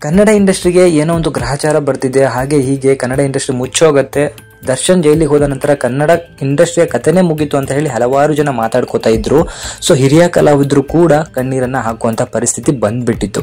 ಕನ್ನಡ ಇಂಡಸ್ಟ್ರಿಗೆ ಏನೋ ಒಂದು ಗ್ರಹಚಾರ ಬರ್ತಿದೆ, ಹಾಗೆ ಹೀಗೆ ಕನ್ನಡ ಇಂಡಸ್ಟ್ರಿ ಮುಚ್ಚೋಗತ್ತೆ, ದರ್ಶನ್ ಜೈಲಿಗೆ ಹೋದ ನಂತರ ಕನ್ನಡ ಇಂಡಸ್ಟ್ರಿಯ ಕಥೆನೇ ಮುಗೀತು ಅಂತ ಹೇಳಿ ಹಲವಾರು ಜನ ಮಾತಾಡ್ಕೋತಾ ಇದ್ರು. ಸೊ ಹಿರಿಯ ಕಲಾವಿದರು ಕೂಡ ಕಣ್ಣೀರನ್ನ ಹಾಕುವಂತ ಪರಿಸ್ಥಿತಿ ಬಂದ್ಬಿಟ್ಟಿತ್ತು.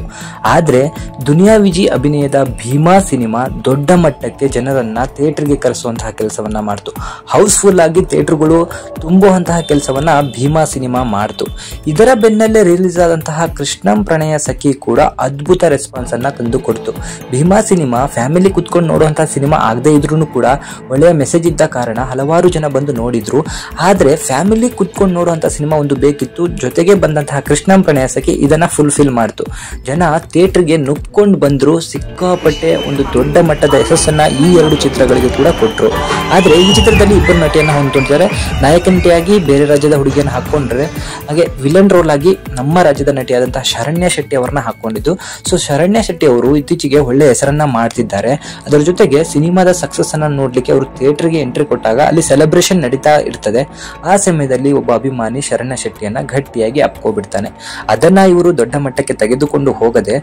ಆದ್ರೆ ದುನಿಯಾ ವಿಜಿ ಅಭಿನಯದ ಭೀಮಾ ಸಿನಿಮಾ ದೊಡ್ಡ ಮಟ್ಟಕ್ಕೆ ಜನರನ್ನ ಥಿಯೇಟರ್ಗೆ ಕರೆಸುವಂತಹ ಕೆಲಸವನ್ನ ಮಾಡ್ತು. ಹೌಸ್ಫುಲ್ ಆಗಿ ಥಿಯೇಟರ್ಗಳು ತುಂಬುವಂತಹ ಕೆಲಸವನ್ನ ಭೀಮಾ ಸಿನಿಮಾ ಮಾಡ್ತು. ಇದರ ಬೆನ್ನಲ್ಲೇ ರಿಲೀಸ್ ಆದಂತಹ ಕೃಷ್ಣಂ ಪ್ರಣಯ ಸಖಿ ಕೂಡ ಅದ್ಭುತ ರೆಸ್ಪಾನ್ಸ್ ಅನ್ನ ತಂದು ಕೊಡ್ತು. ಭೀಮಾ ಸಿನಿಮಾ ಫ್ಯಾಮಿಲಿ ಕುತ್ಕೊಂಡು ನೋಡುವಂತಹ ಸಿನಿಮಾ ಆಗದೆ ಇದ್ರೂ ಕೂಡ ಒಳ್ಳೆಯ ಮೆಸೇಜ್ ಇದ್ದ ಕಾರಣ ಹಲವಾರು ಜನ ಬಂದು ನೋಡಿದ್ರು. ಆದ್ರೆ ಫ್ಯಾಮಿಲಿ ಕುತ್ಕೊಂಡು ನೋಡುವಂತ ಸಿನಿಮಾ ಒಂದು ಬೇಕಿತ್ತು. ಜೊತೆಗೆ ಬಂದಂತಹ ಕೃಷ್ಣಂ ಪ್ರಣಯ ಸಖಿ ಇದನ್ನ ಫುಲ್ಫಿಲ್ ಮಾಡ್ತು. ಜನ ಥಿಯೇಟರ್ಗೆ ನುಗ್ಕೊಂಡು ಬಂದ್ರು. ಸಿಕ್ಕಾಪಟ್ಟೆ ಒಂದು ದೊಡ್ಡ ಮಟ್ಟದ ಯಶಸ್ಸನ್ನ ಈ ಎರಡು ಚಿತ್ರಗಳಿಗೆ ಕೂಡ ಕೊಟ್ರು. ಆದ್ರೆ ಈ ಚಿತ್ರದಲ್ಲಿ ಇಬ್ಬರು ನಟಿಯನ್ನ ಹೊಂದ್ಕೊಂಡಿದ್ದಾರೆ. ನಾಯಕ ನಟಿಯಾಗಿ ಬೇರೆ ರಾಜ್ಯದ ಹುಡುಗಿಯನ್ನ ಹಾಕೊಂಡ್ರೆ, ಹಾಗೆ ವಿಲನ್ ರೋಲ್ ಆಗಿ ನಮ್ಮ ರಾಜ್ಯದ ನಟಿಯಾದಂತಹ ಶರಣ್ಯ ಶೆಟ್ಟಿ ಅವರನ್ನ ಹಾಕೊಂಡಿದ್ದು. ಸೊ ಶರಣ್ಯ ಶೆಟ್ಟಿ ಅವರು ಇತ್ತೀಚೆಗೆ ಒಳ್ಳೆ ಹೆಸರನ್ನ ಮಾಡ್ತಿದ್ದಾರೆ. ಅದರ ಜೊತೆಗೆ ಸಿನಿಮಾದ ಸಕ್ಸಸ್ ಅನ್ನ ನೋಡ್ಲಿಕ್ಕೆ ಅವರು ಥಿಯೇಟರ್ಗೆ ಎಂಟ್ರಿ ಕೊಟ್ಟಾಗ ಅಲ್ಲಿ ಸೆಲೆಬ್ರೇಷನ್ ನಡೀತಾ ಇರ್ತದೆ. ಆ ಸಮಯದಲ್ಲಿ ಒಬ್ಬ ಅಭಿಮಾನಿ ಶರಣ್ಯ ಶೆಟ್ಟಿಯನ್ನ ಗಟ್ಟಿಯಾಗಿ ಅಪ್ಕೋಬಿಡ್ತಾನೆ. ಅದನ್ನ ಇವರು ದೊಡ್ಡ ಮಟ್ಟಕ್ಕೆ ತೆಗೆದುಕೊಂಡು ಹೋಗದೆ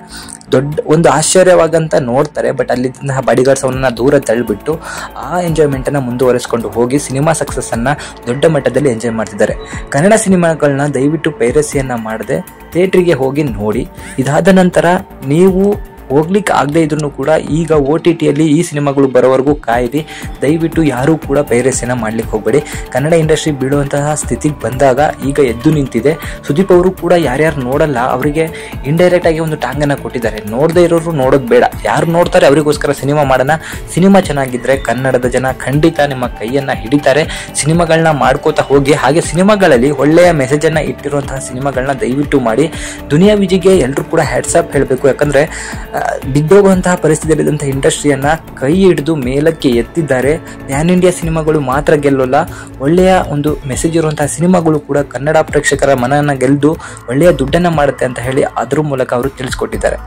ದೊಡ್ಡ ಒಂದು ಆಶ್ಚರ್ಯವಾಗಂತ ನೋಡ್ತಾರೆ. ಬಟ್ ಅಲ್ಲಿದ್ದಂತಹ ಬಾಡಿಗಾರ್ಡ್ಸ್ ಅವನ್ನ ದೂರ ತಳ್ಳಿಬಿಟ್ಟು ಆ ಎಂಜಾಯ್ಮೆಂಟ್ ಅನ್ನ ಮುಂದುವರಿಸಿಕೊಂಡು ಹೋಗಿ ಸಿನಿಮಾ ಸಕ್ಸಸ್ ಅನ್ನ ದೊಡ್ಡ ಮಟ್ಟದಲ್ಲಿ ಎಂಜಾಯ್ ಮಾಡ್ತಿದ್ದಾರೆ. ಕನ್ನಡ ಸಿನಿಮಾಗಳನ್ನ ದಯವಿಟ್ಟು ಪೈರಸಿಯನ್ನ ಮಾಡದೆ ಥಿಯೇಟರ್ಗೆ ಹೋಗಿ ನೋಡಿ. ಇದಾದ ನಂತರ ನೀವು ಹೋಗ್ಲಿಕ್ಕೆ ಆಗದೆ ಇದ್ರೂ ಕೂಡ ಈಗ OTTಯಲ್ಲಿ ಈ ಸಿನಿಮಾಗಳು ಬರೋವರೆಗೂ ಕಾಯಿರಿ. ದಯವಿಟ್ಟು ಯಾರೂ ಕೂಡ ಪೈರಸಿನ ಮಾಡ್ಲಿಕ್ಕೆ ಹೋಗಬೇಡಿ. ಕನ್ನಡ ಇಂಡಸ್ಟ್ರಿ ಬೀಳುವಂತಹ ಸ್ಥಿತಿಗೆ ಬಂದಾಗ ಈಗ ಎದ್ದು ನಿಂತಿದೆ. ಸುದೀಪ್ ಅವರು ಕೂಡ ಯಾರ್ಯಾರು ನೋಡಲ್ಲ ಅವರಿಗೆ ಇಂಡೈರೆಕ್ಟ್ ಆಗಿ ಒಂದು ಟಾಂಗನ್ನ ಕೊಟ್ಟಿದ್ದಾರೆ. ನೋಡದೇ ಇರೋರು ನೋಡೋದು ಬೇಡ, ಯಾರು ನೋಡ್ತಾರೆ ಅವರಿಗೋಸ್ಕರ ಸಿನಿಮಾ ಮಾಡೋಣ. ಸಿನಿಮಾ ಚೆನ್ನಾಗಿದ್ರೆ ಕನ್ನಡದ ಜನ ಖಂಡಿತ ನಿಮ್ಮ ಕೈಯನ್ನ ಹಿಡಿತಾರೆ. ಸಿನಿಮಾಗಳನ್ನ ಮಾಡ್ಕೋತಾ ಹೋಗಿ. ಹಾಗೆ ಸಿನಿಮಾಗಳಲ್ಲಿ ಒಳ್ಳೆಯ ಮೆಸೇಜ್ ಅನ್ನ ಇಟ್ಟಿರುವಂತಹ ಸಿನಿಮಾಗಳನ್ನ ದಯವಿಟ್ಟು ಮಾಡಿ. ದುನಿಯಾ ವಿಜಿಗೆ ಎಲ್ಲರೂ ಕೂಡ ಹ್ಯಾಟ್ಸಾಪ್ ಹೇಳಬೇಕು. ಯಾಕಂದ್ರೆ ಬಿದ್ದೋಗುವಂತಹ ಪರಿಸ್ಥಿತಿಯಲ್ಲಿದ್ದಂತಹ ಇಂಡಸ್ಟ್ರಿಯನ್ನ ಕೈ ಹಿಡಿದು ಮೇಲಕ್ಕೆ ಎತ್ತಿದ್ದಾರೆ. ಪ್ಯಾನ್ ಇಂಡಿಯಾ ಸಿನಿಮಾಗಳು ಮಾತ್ರ ಗೆಲ್ಲೋಲ್ಲ, ಒಳ್ಳೆಯ ಒಂದು ಮೆಸೇಜ್ ಇರುವಂತಹ ಸಿನಿಮಾಗಳು ಕೂಡ ಕನ್ನಡ ಪ್ರೇಕ್ಷಕರ ಮನನ ಗೆಲ್ದು ಒಳ್ಳೆಯ ದುಡ್ಡನ್ನ ಮಾಡುತ್ತೆ ಅಂತ ಹೇಳಿ ಅದ್ರ ಮೂಲಕ ಅವರು ತಿಳಿಸ್ಕೊಟ್ಟಿದ್ದಾರೆ.